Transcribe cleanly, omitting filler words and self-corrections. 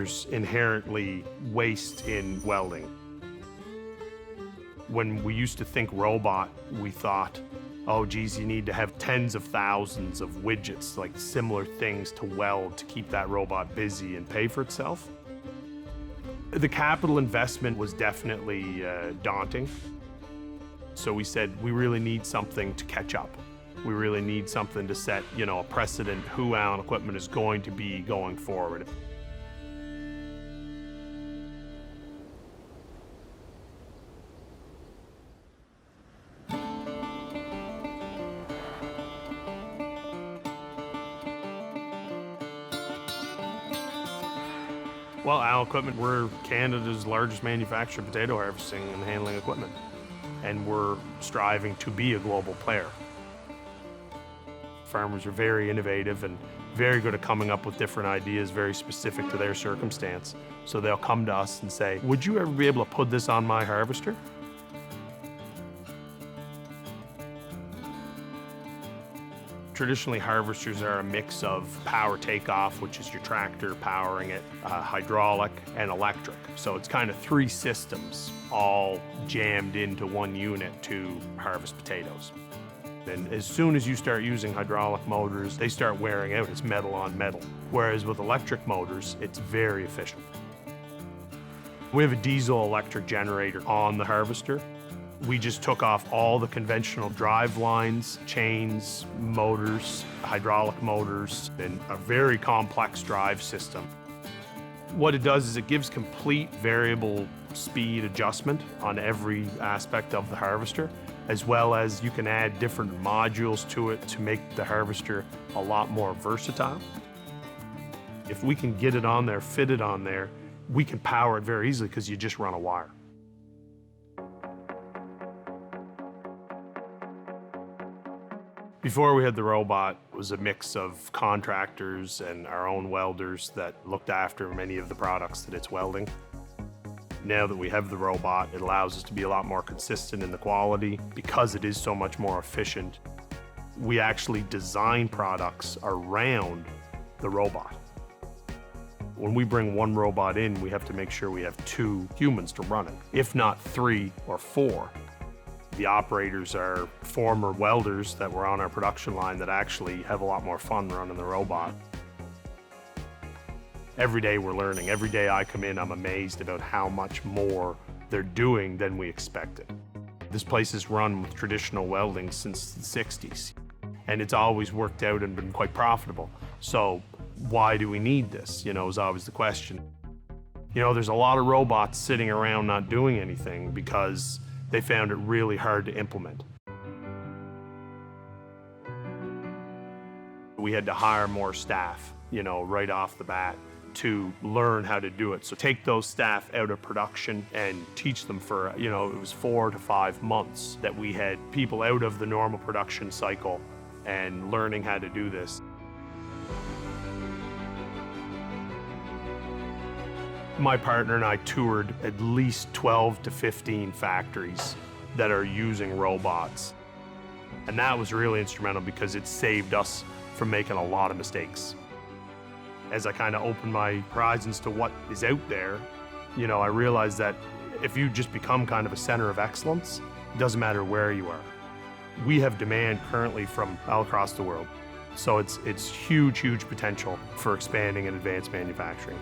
there's inherently waste in welding. When we used to think robot, we thought, oh geez, you need to have tens of thousands of widgets, like similar things to weld to keep that robot busy and pay for itself. The capital investment was definitely daunting. So we said, we really need something to catch up. We really need something to set, a precedent who Allan equipment is going to be going forward. Well, Allan Equipment, we're Canada's largest manufacturer of potato harvesting and handling equipment, and we're striving to be a global player. Farmers are very innovative and very good at coming up with different ideas very specific to their circumstance. So they'll come to us and say, would you ever be able to put this on my harvester? Traditionally, harvesters are a mix of power takeoff, which is your tractor powering it, hydraulic, and electric. So it's kind of three systems all jammed into one unit to harvest potatoes. And as soon as you start using hydraulic motors, they start wearing out. It's metal on metal. Whereas with electric motors, it's very efficient. We have a diesel electric generator on the harvester. We just took off all the conventional drive lines, chains, motors, hydraulic motors, and a very complex drive system. What it does is it gives complete variable speed adjustment on every aspect of the harvester, as well as you can add different modules to it to make the harvester a lot more versatile. If we can get it on there, fit it on there, we can power it very easily because you just run a wire. Before we had the robot, it was a mix of contractors and our own welders that looked after many of the products that it's welding. Now that we have the robot, it allows us to be a lot more consistent in the quality because it is so much more efficient. We actually design products around the robot. When we bring one robot in, we have to make sure we have 2 humans to run it, if not 3 or 4. The operators are former welders that were on our production line that actually have a lot more fun running the robot. Every day we're learning. Every day I come in, I'm amazed about how much more they're doing than we expected. This place is run with traditional welding since the 60s, and it's always worked out and been quite profitable. So why do we need this? Is always the question. There's a lot of robots sitting around not doing anything because they found it really hard to implement. We had to hire more staff, right off the bat to learn how to do it. So take those staff out of production and teach them for, it was 4 to 5 months that we had people out of the normal production cycle and learning how to do this. My partner and I toured at least 12 to 15 factories that are using robots. And that was really instrumental because it saved us from making a lot of mistakes. As I kind of opened my horizons to what is out there, I realized that if you just become kind of a center of excellence, it doesn't matter where you are. We have demand currently from all across the world. So it's huge, huge potential for expanding in advanced manufacturing.